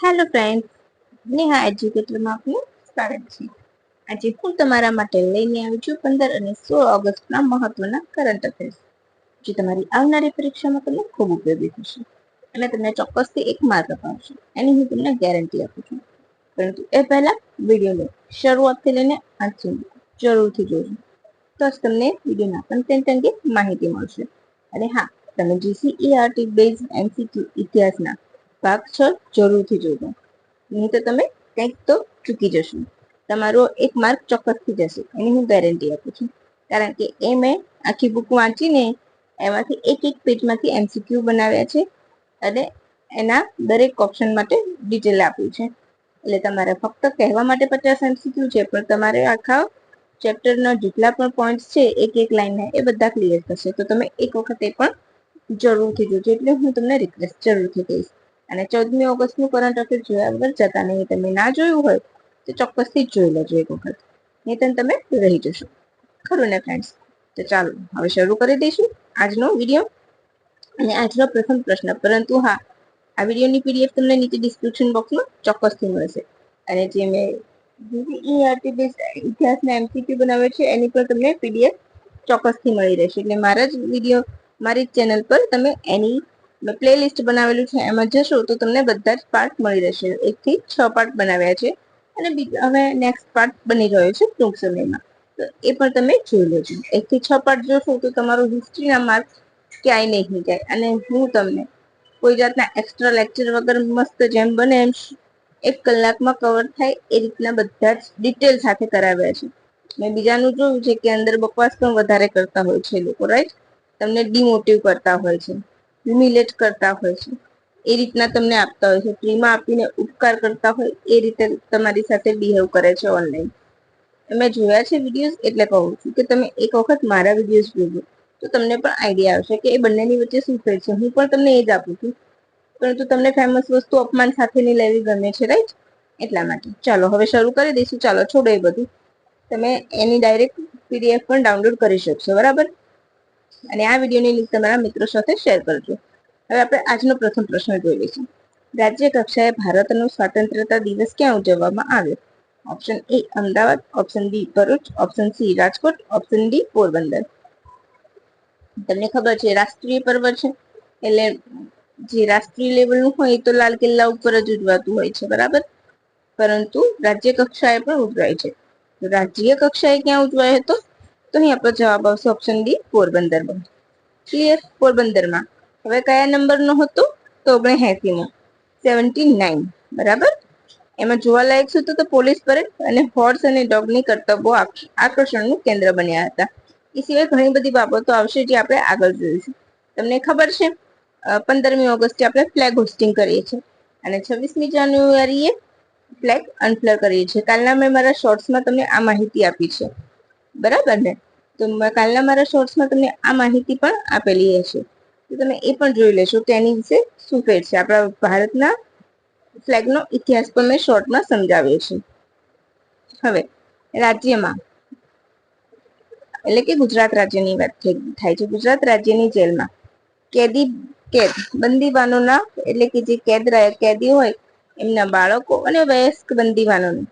Hello friends, Neha એજ્યુકેટરમાં આપનું સ્વાગત છે. આજે હું તમારા માટે લઈને આવી છું 15 અને 16 ઓગસ્ટના મહત્વના કરંટ અફેર્સ, જે તમારી આવનારી પરીક્ષામાં તમને ખૂબ ઉપયોગી થશે અને તમને ચોક્કસથી 1 માર્ક અપાવશે. એની હું તમને ગેરંટી આપું છું. પરંતુ એ પહેલા વિડીયોને શરૂઆતથી લઈને અંત સુધી જરૂરથી જોજો, તો જ તમને વિડીયોના કન્ટેન્ટ અંગે માહિતી મળશે. અને હા, તમે GCERT બેઝ MCQ ઇતિહાસના ભાગ 6 જરૂરથી જોજો, નહીં તો તમે કંઈક તો ચૂકી જશો. તમારો 1 માર્ક ચોક્કસથી જશે, એની હું ગેરંટી આપું છું. કારણ કે એ મેં આખી બુક વાંચીને એમાંથી એક પેજમાંથી MCQ બનાવ્યા છે અને એના દરેક ઓપ્શન માટે ડિટેલ આપ્યું છે. એટલે તમારે ફક્ત કહેવા માટે 50 MCQ છે, પણ તમારે આખા ચેપ્ટરના જેટલા પણ પોઈન્ટ્સ છે એક લાઈનના, એ બધા ક્લિયર થશે. તો તમે એક વખત એ પણ જરૂરથી જોજો, એટલે હું તમને રિક્વેસ્ટ જરૂરથી કહીશ. અને 14મી ઓગસ્ટનું કરંટ અફેર જોયા વગર જતા નહીં. તમે ના જોયું હોય તો ચોક્કસથી જોઈ લેજો એક વખત, નહીં તો તમે રહી જશો. ખરું ને ફ્રેન્ડ્સ? તો ચાલો હવે શરૂ કરી દઈશું આજનો વિડીયો અને આજનો પ્રથમ પ્રશ્ન. પરંતુ હા, આ વિડીયોની PDF તમને નીચે ડિસ્ક્રિપ્શન બોક્સમાં ચોક્કસથી મળશે. અને જે મેં GCERT ઇતિહાસના MCQ બનાવ્યો છે એની પર તમને PDF ચોક્કસથી મળી રહેશે. એટલે મારા જ વિડીયો મારી જ ચેનલ પર તમે એની પ્લે લિસ્ટ બનાવેલું છે, એમાં જશો તો તમને બધા જ પાર્ટ મળી રહેશે. 1 થી 6 પાર્ટ બનાવ્યા છે અને હવે નેક્સ્ટ પાર્ટ બની રહ્યો છે ટૂંક સમયમાં, તો એ પણ તમે જોઈ લેજો. 1 થી 6 પાર્ટ જોશો તો તમારું હિસ્ટ્રીના માર્ક્સ ક્યાંય નહીં જાય. અને હું તમને કોઈ જાતના એક્સ્ટ્રા લેક્ચર વગર મસ્ત જેમ બને એમ 1 કલાકમાં કવર થાય એ રીતના બધા જ ડિટેલ સાથે કરાવ્યા છે. મેં બીજાનું જોયું છે કે અંદર બકવાસ પણ વધારે કરતા હોય છે લોકો, રાઈટ? તમને ડિમોટિવ કરતા હોય છે, હ્યુમિલેટ કરતા હોય છે, એ રીતના તમને આપતા હોય છે. ફ્રીમાં આપીને ઉપકાર કરતા હોય એ રીતે તમારી સાથે બિહેવ કરે છે ઓનલાઈન. મેં જોયા છે વિડીયોઝ, એટલે કહું છું કે તમે એક વખત મારા વિડીયોઝ જોજો, તો તમને પણ આઈડિયા આવશે કે એ બંનેની વચ્ચે શું ફેર છે. હું પણ તમને એ જ આપું છું, પરંતુ તમને ફેમસ વસ્તુ અપમાન સાથેની લેવી ગમે છે, રાઈટ? એટલા માટે ચાલો હવે શરૂ કરી દઈશું. ચાલો છોડો એ બધું, તમે એની ડાયરેક્ટ PDF પણ ડાઉનલોડ કરી શકશો, બરાબર? અને આ વિડીયોની લિંક તમારા મિત્રો સાથે શેર કરજો. હવે આપણે આજનો પ્રથમ પ્રશ્ન જોઈ લઈશું. રાજ્ય કક્ષાએ ભારતનો સ્વતંત્રતા દિવસ ક્યાં ઉજવવામાં આવ્યો? Option A Ahmedabad, option B Bharuch, option C Rajkot, option D Porbandar. તમને ખબર છે રાષ્ટ્રીય પર્વ છે, એટલે જે રાષ્ટ્રીય લેવલનું હોય તો લાલ કિલ્લા ઉપર જ ઉજવાતું હોય છે, બરાબર? પરંતુ રાજ્ય કક્ષાએ પણ ઉજવાય છે. રાજ્ય કક્ષાએ ક્યાં ઉજવાય હતો? તો અહીં આપણો જવાબ આવશે ઓપ્શન D પોરબંદરમાં. ક્લિયર? પોરબંદરમાં. હવે કયા નંબરનો હતો? તો 79મો, 79, બરાબર? એમાં જોવાલાયક શું તો પોલીસ પરેડ અને હોર્સ અને ડોગની કરતબો આકર્ષણનું કેન્દ્ર બન્યા હતા. એ સિવાય ઘણી બધી બાબતો આવશે જે આપણે આગળ જોઈશું. તમને ખબર છે 15મી ઓગસ્ટે આપણે ફ્લેગ હોસ્ટિંગ કરીએ છીએ અને 26મી જાન્યુઆરીએ ફ્લેગ અનફ્લર કરીએ છીએ. કાલના મેં મારા શોર્ટ્સમાં તમને આ માહિતી આપી છે, બરાબર ને? તો કાલના મારા શોર્ટ્સમાં તમને આ માહિતી પણ આપેલી હશે, તો તમે એ પણ જોઈ લેશો કે એની વિશે શું ફેર છે. આપણા ભારતના ફ્લેગનો ઇતિહાસ પણ મેં શોર્ટમાં સમજાવ્યો છે. હવે રાજ્યમાં, એટલે કે ગુજરાત રાજ્યની વાત થાય છે. ગુજરાત રાજ્યની જેલમાં બંદીવાનોના, એટલે કે જે કેદી હોય એમના બાળકો અને વયસ્ક બંદીવાનોને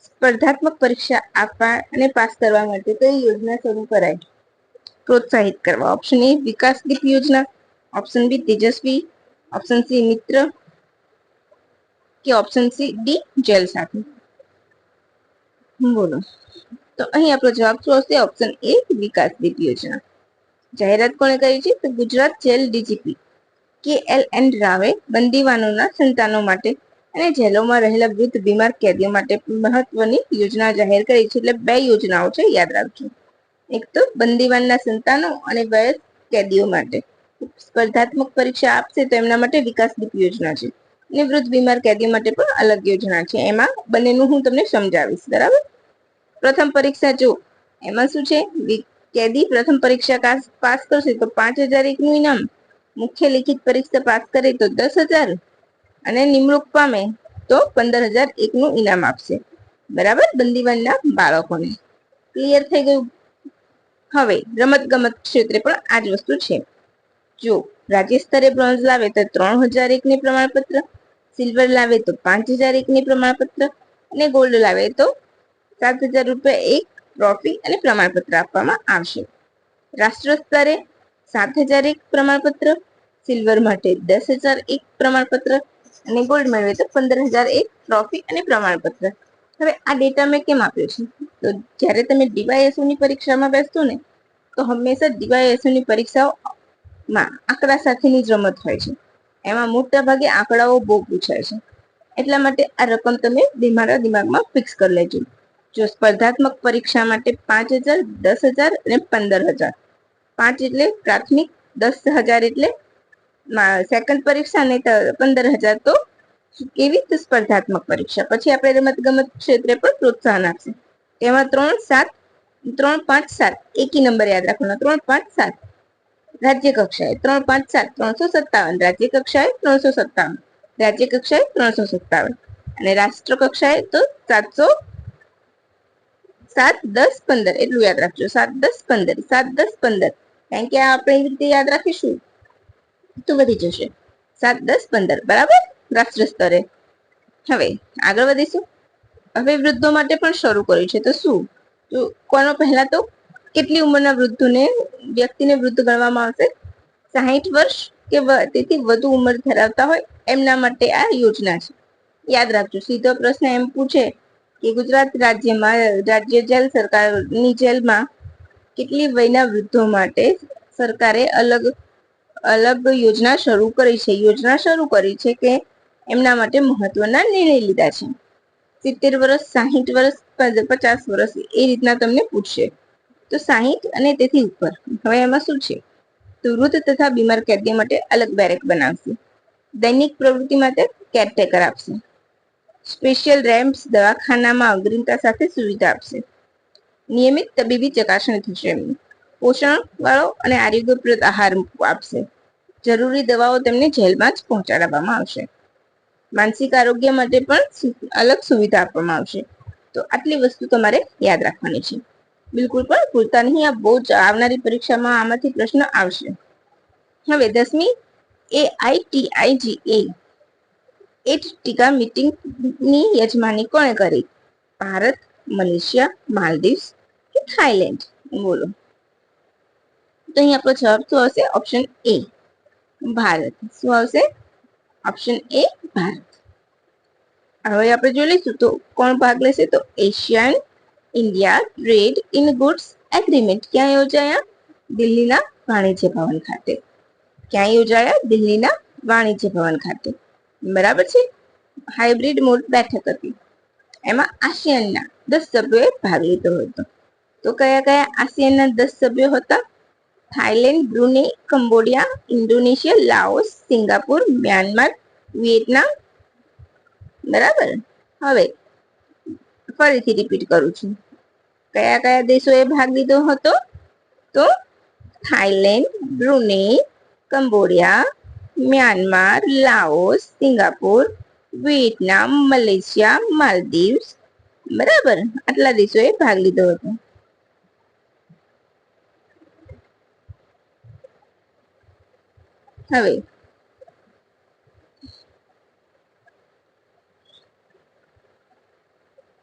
સ્પર્ધાત્મક પરીક્ષા આપવા અને પાસ કરવા માટે કઈ યોજના શરૂ કરાય? પ્રોત્સાહિત કરવા. ઓપ્શન A વિકાસદીપ યોજના, ઓપ્શન B તેજસ્વી, ઓપ્શન C મિત્ર કે ઓપ્શન D જેલ સાથે. બોલો. તો અહીં આપણો જવાબ શું હશે? ઓપ્શન A વિકાસદીપ યોજના. જાહેરાત કોણે કરી છે? તો ગુજરાત જેલ DGP KLN રાવે બંદીવાનોના સંતાનો માટે અને જેલોમાં રહેલા વૃદ્ધ બીમાર કેદીઓ માટે મહત્વની યોજના જાહેર કરી છે. એટલે 2 યોજનાઓ છે, યાદ રાખજો. એક તો બંદીવાનના સંતાનો અને વયસ્ક કેદીઓ માટે સ્પર્ધાત્મક પરીક્ષા આપશે તો એમના માટે વિકાસદીપ યોજના છે, અને વૃદ્ધ બીમાર કેદીઓ માટે પણ અલગ યોજના છે. એમાં બંનેનું હું તમને સમજાવીશ, બરાબર? પ્રથમ પરીક્ષા જો એમાં શું છે, કેદી પ્રથમ પરીક્ષા પાસ કરશે તો 5001નું ઇનામ, મુખ્ય લિખિત પરીક્ષા પાસ કરે તો 10,000 અને નિમણૂક પામે તો 15,001નું ઇનામ આપશે, બરાબર? બંદીવાનના બાળકોને. ક્લિયર થઈ ગયું? હવે રમત ગમત ક્ષેત્રે પણ આ જ વસ્તુ છે. જો રાજ્ય સ્તરે બ્રોન્ઝ લાવે તો 3001ને પ્રમાણપત્ર, સિલ્વર લાવે તો 5,000 એકની પ્રમાણપત્ર અને ગોલ્ડ લાવે તો 7,000 રૂપિયા એક ટ્રોફી અને પ્રમાણપત્ર આપવામાં આવશે. રાષ્ટ્ર સ્તરે 7,000 એક પ્રમાણપત્ર, સિલ્વર માટે 10,000 એક પ્રમાણપત્ર અને ગોલ્ડ મેળવે તો 15,000 એક ટ્રોફી અને પ્રમાણપત્ર. હવે આ ડેટા મેં કેમ આપ્યો છે? તો જ્યારે તમે ડીવાયએસઓ ની પરીક્ષામાં બેસતો ને તો હંમેશા ડીવાયએસઓ ની પરીક્ષાઓમાં આંકડા સાથેની જ રમત હોય છે. એમાં મોટા ભાગે આંકડાઓ બહુ પૂછાય છે. એટલા માટે આ રકમ તમે તમારા દિમાગમાં ફિક્સ કરી લેજો. જો સ્પર્ધાત્મક પરીક્ષા માટે 5,000, 10,000 અને 15,000. 5 એટલે પ્રાથમિક, 10,000 એટલે સેકન્ડ પરીક્ષા અને 15,000 તો કેવી તો સ્પર્ધાત્મક પરીક્ષા. પછી આપણે રમત ગમત ક્ષેત્રે પણ પ્રોત્સાહન આપશે. એમાં 3, 7, 3, 5, 7 એકી નંબર યાદ રાખવાનો. 3, 5, 7 રાજ્ય કક્ષાએ 3, 5, 7 357, રાજ્ય કક્ષાએ 357, રાજ્ય કક્ષાએ 357 અને રાષ્ટ્ર કક્ષાએ તો 700, 7, 10, 15 એટલું યાદ રાખજો. 7, 10, 15, 7, 10, 15 કારણ કે આપણે એવી રીતે યાદ રાખીશું તો વધી જશે. 7, 10, 15 બરાબર રાષ્ટ્ર સ્તરે. હવે આગળ વધીશું. હવે વૃદ્ધો માટે પણ શરૂ કર્યું છે. તો શું? તો કોનો પહેલા તો કેટલી ઉંમરના વ્યક્તિને વૃદ્ધ ગણવામાં આવશે? 60 વર્ષ કે તેથી વધુ ઉંમર ધરાવતા હોય એમના માટે આ યોજના છે. યાદ રાખજો. સીધો પ્રશ્ન એમ પૂછે કે ગુજરાત રાજ્ય જેલ સરકારની જેલમાં કેટલી વયના વૃદ્ધો માટે સરકારે અલગ યોજના શરૂ કરી છે કે એમના માટે મહત્વના નિર્ણય લીધા છે. 70 વર્ષ, 60 વર્ષ, 50 વર્ષ એ રીતના તમને પૂછશે. તો 60 અને તેથી ઉપર. હવે એમાં શું છે? તો વૃદ્ધ તથા બીમાર કેદીઓ માટે અલગ બેરેક બનાવશે. દૈનિક પ્રવૃત્તિ માટે કેરટેકર આપશે. સ્પેશિયલ રેમ્પ્સ દવાખાનામાં અગ્રિમતા સાથે સુવિધા આપશે. નિયમિત તબીબી ચકાસણી થશે એમની. પોષણ વાળો અને આરોગ્યપ્રદ આહાર આપશે. જરૂરી દવાઓ તેમને જેલમાં જ પહોંચાડવામાં આવશે. માનસિક આરોગ્ય માટે પણ અલગ સુવિધા આપવામાં આવશે. તો આટલી વસ્તુ તમારે યાદ રાખવાની છે. બિલકુલ પણ ભૂલતા નહીં. આ બહુ જ આવનારી પરીક્ષામાં આમાંથી પ્રશ્ન આવશે. હવે 10મી AITIGA ટીકા મીટિંગની યજમાની કોણે કરી? ભારત, મલેશિયા, માલદીવ્સ કે થાઈલેન્ડ? બોલો. તો અહીં આપણો જવાબ શું આવશે? Option A Bharat. શું આવશે? Option A Bharat. હવે આપણે જોઈ લઈશું તો કોણ ભાગ લેશે? તો Asian India trade in goods agreement ક્યાં યોજાયા? દિલ્હીના વાણિજ્ય ભવન ખાતે. ક્યાં યોજાયા? દિલ્હીના વાણિજ્ય ભવન ખાતે. બરાબર છે. હાઇબ્રિડ મોડ બેઠક હતી. એમાં આસિયાનના 10 સભ્યોએ ભાગ લીધો હતો. તો કયા કયા આસિયાનના 10 સભ્યો હતા? Thailand, Brunei, Cambodia, Indonesia, Laos, Singapore, Myanmar, Vietnam. બરાબર. હવે ફરીથી રિપીટ કરું છું. કયા કયા દેશોએ ભાગ લીધો હતો? તો Thailand, Brunei, Cambodia, Myanmar, Laos, Singapore, Vietnam, Malaysia, Maldives. બરાબર. આટલા દેશોએ ભાગ લીધો હતો. હવે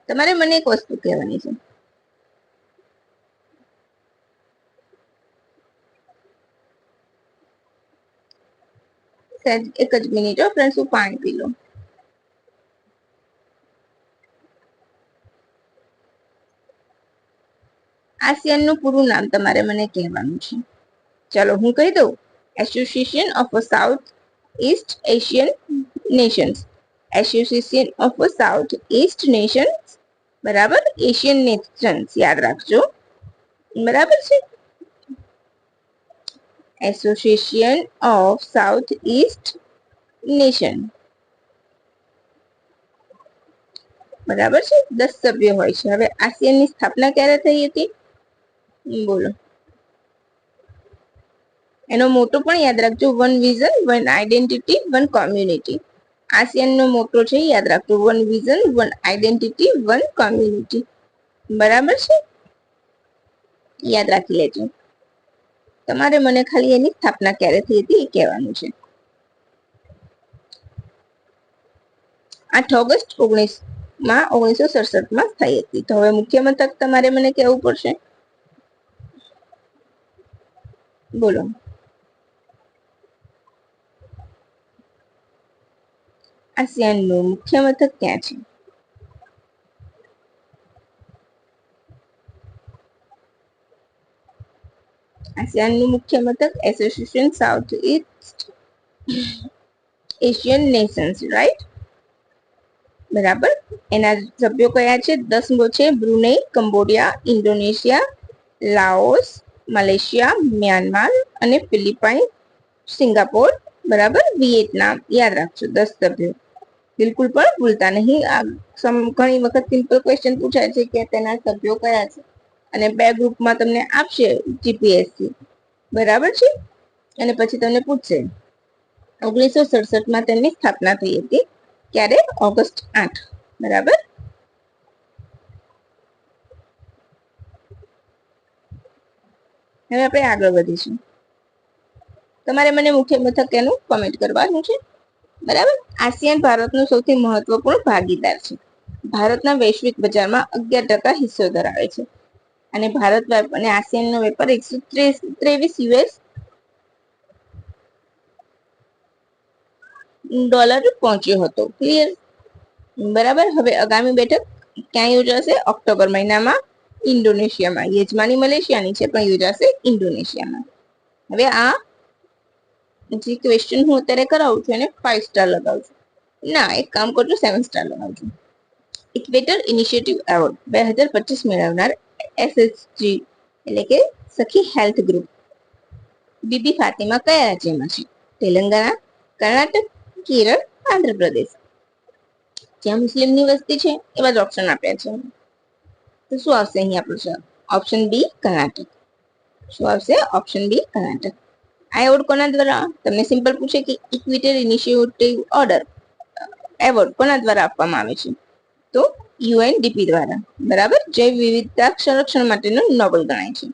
તમારે મને એક વસ્તુ કહેવાની છે. એક જ મિનિટ ફ્રેન્ડ્સ, હું પાણી પી લઉં. આસિયાનનું પૂરું નામ તમારે મને કહેવાનું છે. ચાલો હું કહી દઉં. Association of south East Asian Nations. Association of south East Nations. બરાબર. એશિયન નેશન્સ યાદ રાખજો. બરાબર છે. Association of south East nation. બરાબર છે. 10 સભ્યો હોય છે. હવે આસિયાનની સ્થાપના ક્યારે થઈ હતી? બોલો. એનો મોટો પણ યાદ રાખજો. 1 વિઝન 1 આઈડેન્ટિટી 1 કોમ્યુનિટી. આસિયાનનો મોટો છે, યાદ રાખજો. 1 વિઝન 1 આઈડેન્ટિટી 1 કોમ્યુનિટી. બરાબર છે. યાદ રાખી લેજો. તમારે મને ખાલી એની સ્થાપના ક્યારે થઈ હતી એ કહેવાનું છે. 8 ઓગસ્ટ 1967 થઈ હતી. તો હવે મુખ્ય મથક તમારે મને કહેવું પડશે. બોલો. આસિયાનનું મુખ્ય મથક ક્યાં છે? આસિયાનનું મુખ્ય મથક association south East Asian Nations, right? બરાબર. એના સભ્યો કયા છે? 10 છે. Brunei, Cambodia, Indonesia, Laos, Malaysia, Myanmar અને ફિલિપાઇન, સિંગાપોર, બરાબર, વિયેતનામ. યાદ રાખજો 10 સભ્યો. બિલકુલ પણ ભૂલતા નહીં. ઘણી વખત સિમ્પલ ક્વેશ્ચન પૂછાય છે કે તેના સભ્યો કયા છે, અને 2 ગ્રુપમાં તમને આપશે જીપીએસસી, બરાબર છે. અને પછી તમને પૂછશે 1967 તેમની સ્થાપના થઈ હતી. ક્યારે? ઓગસ્ટ 8, બરાબર. હવે આપણે આગળ વધીશું. તમારે મને મુખ્ય મથક એનું કોમેન્ટ કરવાનું છે, બરાબર. આસિયાન ભારતનું સૌથી મહત્વપૂર્ણ ભાગીદાર છે. ભારતના વૈશ્વિક બજારમાં 11% હિસ્સો ધરાવે છે, અને ભારત અને આસિયાનનો વેપાર $123 પહોંચ્યો હતો. ક્લિયર? બરાબર. હવે આગામી બેઠક ક્યાં યોજાશે? ઓક્ટોબર મહિનામાં ઇન્ડોનેશિયામાં. યજમાની મલેશિયાની છે, પણ યોજાશે ઇન્ડોનેશિયામાં. હવે આ જે ક્વેશ્ચન હું અત્યારે કરાવું છું એને 5 સ્ટાર લગાવજો. ના, એક કામ કરજો, 7 સ્ટાર લગાવજો. ઇક્વેટર ઇનિશિયેટિવ એવોર્ડ 2025 મેળવનાર એસએચજી એટલે કે સખી હેલ્થ ગ્રુપ બીબી ફાતિમા કયા રાજ્યમાં છે? તેલંગાણા, કર્ણાટક, કેરળ, આંધ્રપ્રદેશ. જ્યાં મુસ્લિમની વસ્તી છે એવા જ ઓપ્શન આપ્યા છે. તો શું આવશે અહીં આપણો જવાબ? Option B, Karnataka. શું આવશે? Option B, Karnataka. આ એવોર્ડ કોના દ્વારા? તમને સિમ્પલ પૂછે કે ઇક્વિટર ઇનિશિયેટિવ એવોર્ડ કોના દ્વારા આપવામાં આવે છે? તો યુએનડીપી દ્વારા, બરાબર. જૈવ વિવિધતા સંરક્ષણ માટેનો નોબેલ ગણાય છે.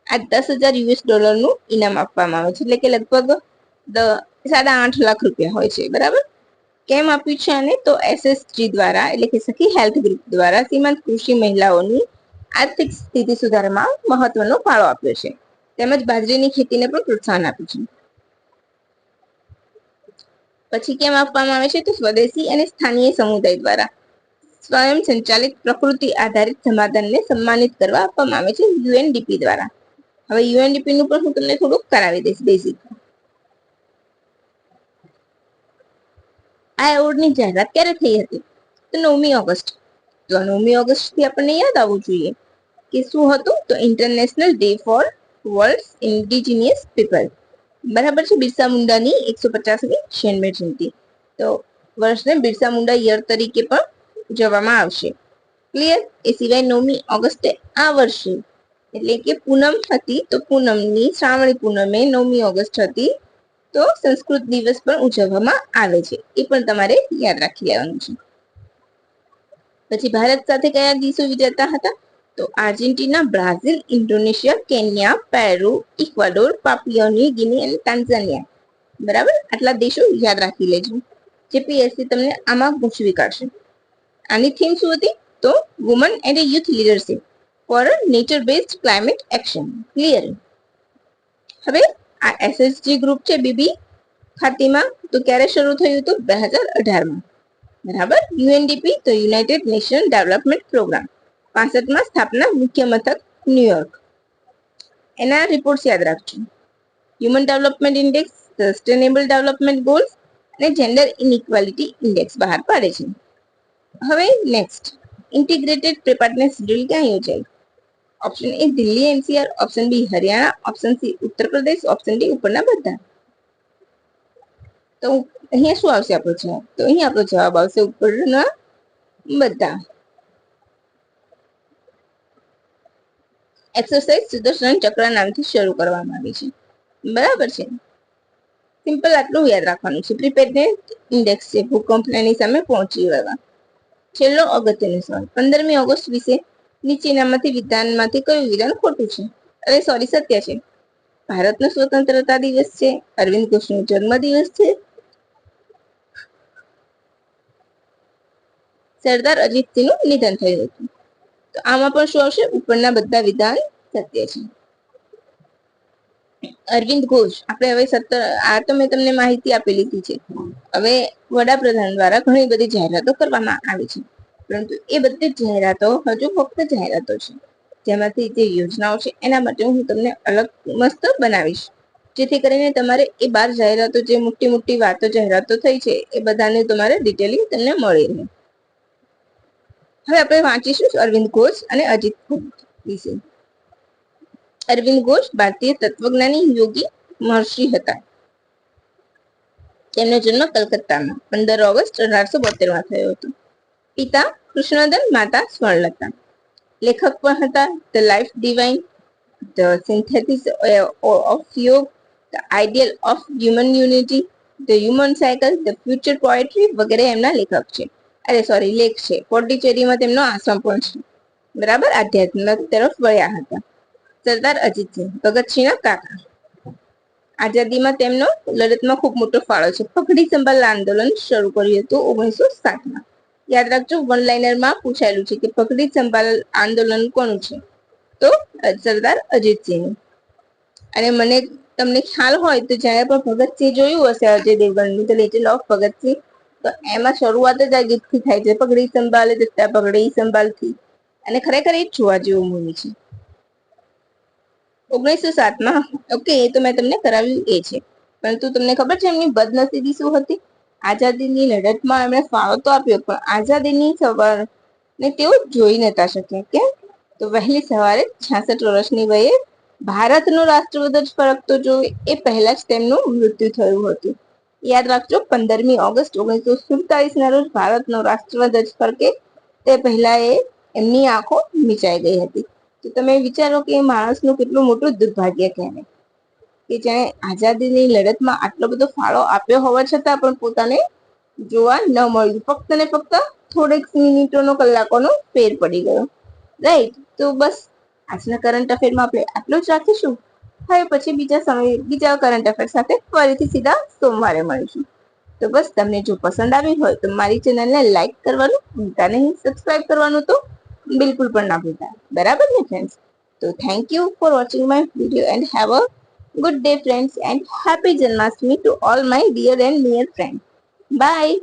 આ $10,000 ઇનામ આપવામાં આવે છે, એટલે કે લગભગ 8.5 લાખ રૂપિયા હોય છે, બરાબર. કેમ આપ્યું છે આને? તો એસએસજી દ્વારા, એટલે કે સખી હેલ્થ ગ્રુપ દ્વારા સીમાંત કૃષિ મહિલાઓની આર્થિક સ્થિતિ સુધારવામાં મહત્વનો ફાળો આપ્યો છે, તેમજ બાજરીની ખેતીને પણ પ્રોત્સાહન આપ્યું છે. પછી કેમ આપવામાં આવે છે? તો સ્વદેશી અને સ્થાનીય સમુદાય દ્વારા સ્વયં સંચાલિત પ્રકૃતિ આધારિત સમાધાનને સન્માનિત કરવા આપવામાં આવે છે યુએનડીપી દ્વારા. હવે યુએનડીપી નું પણ હું તમને થોડુંક કરાવી દઈશ બેઝિક. આ એવોર્ડની જાહેરાત ક્યારે થઈ હતી? તો 9મી ઓગસ્ટ. તો 9મી ઓગસ્ટ થી આપણને યાદ આવવું જોઈએ કે શું હતું? તો international day four world indigenous people, બરાબર છે. બિરસા મુંડાની 150મી જન્મ જયંતિ. તો વર્ષને બિરસા મુંડા યર તરીકે પણ ઉજવવામાં આવશે. ક્લિયર? એ સિવાય 9મી ઓગસ્ટે આ વર્ષે એટલે કે પૂનમ હતી, તો પૂનમની શ્રાવણી પૂનમે 9મી ઓગસ્ટ હતી, તો સંસ્કૃત દિવસ પણ ઉજવવામાં આવે છે. એ પણ તમારે યાદ રાખી લેવાનું છે. પછી ભારત સાથે કયા દેશો વિજેતા હતા? તો Argentina, Brazil, Indonesia, Kenya, Peru, Ecuador, Papua New Guinea અને તાન્ઝાનિયા. બરાબર. આટલા દેશો યાદ રાખી લેજો. જીપીએસસી તમને આમાં પૂછવી કાઢશે. આની થીમ શું હતી? તો woman and youth leadership four nature based climate action. Clear? હવે આ એસએસજી ગ્રુપ છે બીબી ફાતિમા, તો ક્યારે શરૂ થયું હતું? 2018માં. બરાબર. યુએનડીપી તો યુનાઇટેડ નેશન ડેવલપમેન્ટ પ્રોગ્રામ 65માં સ્થાપના, મુખ્ય મથક ન્યુયોર્ક. એના રિપોર્ટ્સ યાદ રાખજો. Human development index, sustainable development goals અને જેન્ડર ઇનઇક્વાલિટી ઇન્ડેક્સ બહાર પાડે છે. હવે નેક્સ્ટ, ઇન્ટિગ્રેટેડ પ્રિપેરનેસ ડ્રીલ ક્યાં યોજાય? Option A Delhi NCR, option B Haryana, option C Uttar Pradesh, option D ઉપરના બધા. તો અહીંયા શું આવશે આપણો જવાબ? તો અહીંયા આપણો જવાબ આવશે ઉપરના બધા. એક્સરસાઇઝ સુદર્શન ચક્ર નામથી શરૂ કરવામાં આવી છે, બરાબર છે. સિમ્પલ આટલું યાદ રાખવાનું છે. પ્રિપેરનેસ ઇન્ડેક્સ છે ભૂકંપની સામે પહોંચી વળવા. છેલ્લો અગત્યનો સવાલ, 15મી ઓગસ્ટ વિશે નીચેનામાંથી વિધાનમાંથી કયું વિધાન ખોટું છે? અરે સોરી, સત્ય છે. ભારતનો સ્વતંત્રતા દિવસ છે, અરવિંદ ઘોષનો જન્મ દિવસ છે, સરદાર અજીતસિંહનું નિધન થયું હતું. તો આમાં પણ શું આવશે? ઉપરના બધા વિધાન સત્ય છે. અરવિંદ ઘોષ, આપણે હવે આ તો મેં તમને માહિતી આપી લીધી છે. હવે વડાપ્રધાન દ્વારા ઘણી બધી જાહેરાતો કરવામાં આવી છે, પરંતુ એ બધી જાહેરાતો હજુ ફક્ત જાહેરાતો છે. જેમાંથી જે યોજનાઓ છે એના માટે હું તમને અલગ મસ્ત બનાવીશ, જેથી કરીને તમારે એ 12 જાહેરાતો, જે મોટી મોટી વાતો જાહેરાતો થઈ છે, એ બધાને તમારે ડિટેલિંગ તમને મળી રહે. હવે આપણે વાંચીશું અરવિંદ ઘોષ અને અજીત વિશે. અરવિંદ ઘોષ ભારતીય તત્વજ્ઞાની, યોગી, મહર્ષિ હતા. તેમનો જન્મ કલકત્તામાં 15 ઓગસ્ટ 1872 થયો હતો. પિતા કૃષ્ણદન, માતા સ્વર્ણલતા. લેખક પણ હતા. The life divine, the synthesis of yoga, the ideal of human unity, the human cycle, the future poetry વગેરે એમના લેખક છે. લેખ છે. પોંડિચેરીમાં તેમનો આશ્રમ પણ છે. બરાબર, આધ્યાત્મ તરફ વળ્યા હતા. સરદાર અજીતસિંહ, ભગતસિંહના કાકા. આઝાદીમાં તેમનો લડતમાં ખૂબ મોટો ફાળો છે. પગડી સંભાળ આંદોલન શરૂ કર્યું હતું 1907માં. યાદ રાખજો, વન લાઇનરમાં પૂછાયેલું છે કે પગડી સંભાળ આંદોલન કોનું છે? તો સરદાર અજીતસિંહ. અને તમને ખ્યાલ હોય તો જ્યારે પણ ભગતસિંહ જોયું હશે Ajay દેવગણનું the little of Bhagat Singh, તો એમાં શરૂઆત જ આ ગીતથી થાય છે, પગડી સંભાળે જતા પગડી સંભાળથી. અને ખરેખર એ જોવા જેવું મૂવી છે. 1907માં, ઓકે, એ તો મેં તમને કરાવ્યું એ છે, પરંતુ તમને ખબર છે એમની બદનસીબી શું હતી? આઝાદીની લડતમાં એમણે ફાળો તો આપ્યો, પણ આઝાદીની સવારને તેઓ જોઈ નતા શક્યા. કેમ? તો વહેલી સવારે 66 વર્ષની વયે ભારતનો રાષ્ટ્રધ્વજ ફરકતો જોઈ એ પહેલા જ તેમનું મૃત્યુ થયું હતું. યાદ રાખજો, 15મી ઓગસ્ટ 1947 ના રોજ ભારતનો રાષ્ટ્રધ્વજ ફરકે તે પહેલા એમની આંખો મીચાઈ ગઈ હતી. તો તમે વિચારો કે માણસનું કેટલું મોટું દુર્ભાગ્ય કહેવાય કે જેણે આઝાદીની લડતમાં આટલો બધો ફાળો આપ્યો હોવા છતાં પણ પોતાને જોવા ન મળ્યું. ફક્ત ને ફક્ત થોડીક મિનિટોનો, કલાકોનો ફેર પડી ગયો. રાઈટ. તો બસ આજના કરંટ અફેરમાં આપણે આટલું જ રાખીશું. હવે પછી બીજા કરંટ અફેર સાથે ફરીથી સીધા સોમવારે મળીશું. તો બસ તમને જો પસંદ આવી હોય તો મારી ચેનલને લાઈક કરવાનું ભૂલતા નહીં, સબસ્ક્રાઇબ કરવાનું તો બિલકુલ પણ ના ભૂલતા. બરાબર ને ફ્રેન્ડ્સ? તો thank you for watching my video and have a good day friends and happy Janmashtami to all my dear and near friends. Bye.